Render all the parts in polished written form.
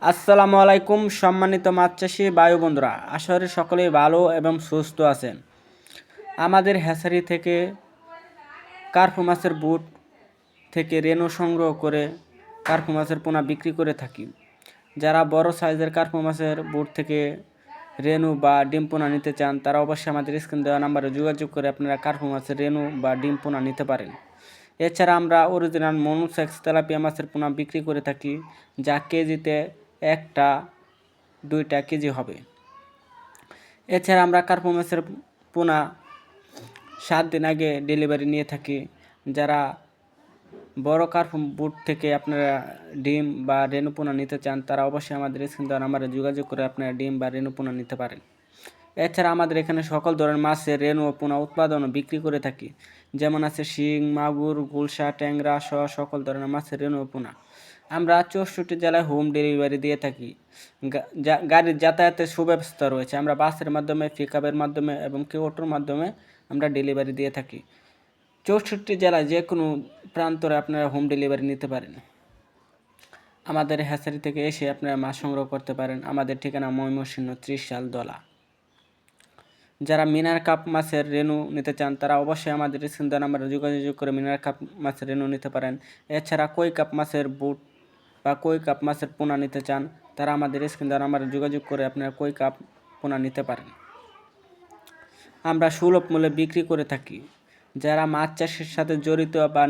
আসসালামু আলাইকুম সম্মানিত মাছ চাষি ভাই বন্ধুরা, আশা করি সকলেই ভালো এবং সুস্থ আছেন। আমাদের হ্যাচারি থেকে কার্পু মাছের বুট থেকে রেণু সংগ্রহ করে কার্পু মাছের পোনা বিক্রি করে থাকি। যারা বড় সাইজের কার্পু মাছের বুট থেকে রেণু বা ডিম পোনা নিতে চান তারা অবশ্যই আমাদের স্ক্রিন দেওয়া নাম্বারে যোগাযোগ করে আপনারা কার্পু মাছের রেণু বা ডিম পোনা নিতে পারেন। এছাড়া আমরা অরিজিনাল মনুসেক্স তেলাপিয়া মাছের পোনা বিক্রি করে থাকি, যা কেজিতে 1-2 কেজি হবে। এছাড়া আমরা কার্পু মাছের পোনা 7 দিন আগে ডেলিভারি নিয়ে থাকি। যারা বড় কার্পু বুট থেকে আপনারা ডিম বা রেণু পোনা নিতে চান তারা অবশ্যই আমাদের স্ক্রিন দেওয়া নাম্বারে যোগাযোগ করে আপনারা ডিম বা রেণু পোনা নিতে পারেন। এছাড়া আমাদের এখানে সকল ধরনের মাছের রেণু ও পোনা উৎপাদন ও বিক্রি করে থাকি, যেমন আছে শিং, মাগুর, গুলশা, ট্যাংরা সহ সকল ধরনের মাছের রেণু ও পোনা। আমরা 64 জেলায় হোম ডেলিভারি দিয়ে থাকি। গাড়ির যাতায়াতের সুব্যবস্থা রয়েছে। আমরা বাসের মাধ্যমে, পিকআপের মাধ্যমে এবং কি অটোর মাধ্যমে আমরা ডেলিভারি দিয়ে থাকি। 64 জেলায় যে কোনো প্রান্তরে আপনারা হোম ডেলিভারি নিতে পারেন। আমাদের হ্যাচারি থেকে এসে আপনারা মাছ সংগ্রহ করতে পারেন। আমাদের ঠিকানা ময়মনসিংহ, ত্রিশাল, দলা। যারা মিনার কাপ মাছের রেণু নিতে চান তারা অবশ্যই আমাদের স্ক্রিন দেওয়া নাম্বারে যোগাযোগ করে মিনার কাপ মাছের রেণু নিতে পারেন। এছাড়া কই কাপ মাছের বুট বা কই কাপ মাছের পোনা নিতে চান তারা আমাদের স্ক্রিন দেওয়া নাম্বারে যোগাযোগ করে আপনারা কই কাপ পোনা নিতে পারেন। আমরা সুলভ মূল্যে বিক্রি করে থাকি। যারা মাছ চাষের সাথে জড়িত বা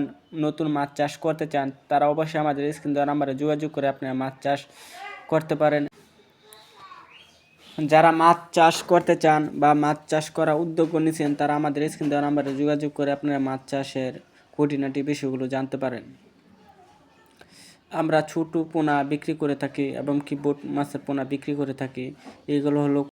নতুন মাছ চাষ করতে চান তারা অবশ্যই আমাদের স্ক্রিন দেওয়া নাম্বারে যোগাযোগ করে আপনারা মাছ চাষ করতে পারেন। যারা মাছ চাষ করতে চান বা মাছ চাষ করা উদ্যোগ নিয়েছেন তারা আমাদের স্ক্রিন দেওয়া নাম্বারে যোগাযোগ করে আপনারা মাছ চাষের খুঁটিনাটি বিষয়গুলো জানতে পারেন। আমরা ছোট পোনা বিক্রি করে থাকি এবং কি বোট মাছের পোনা বিক্রি করে থাকি। এগুলো হলো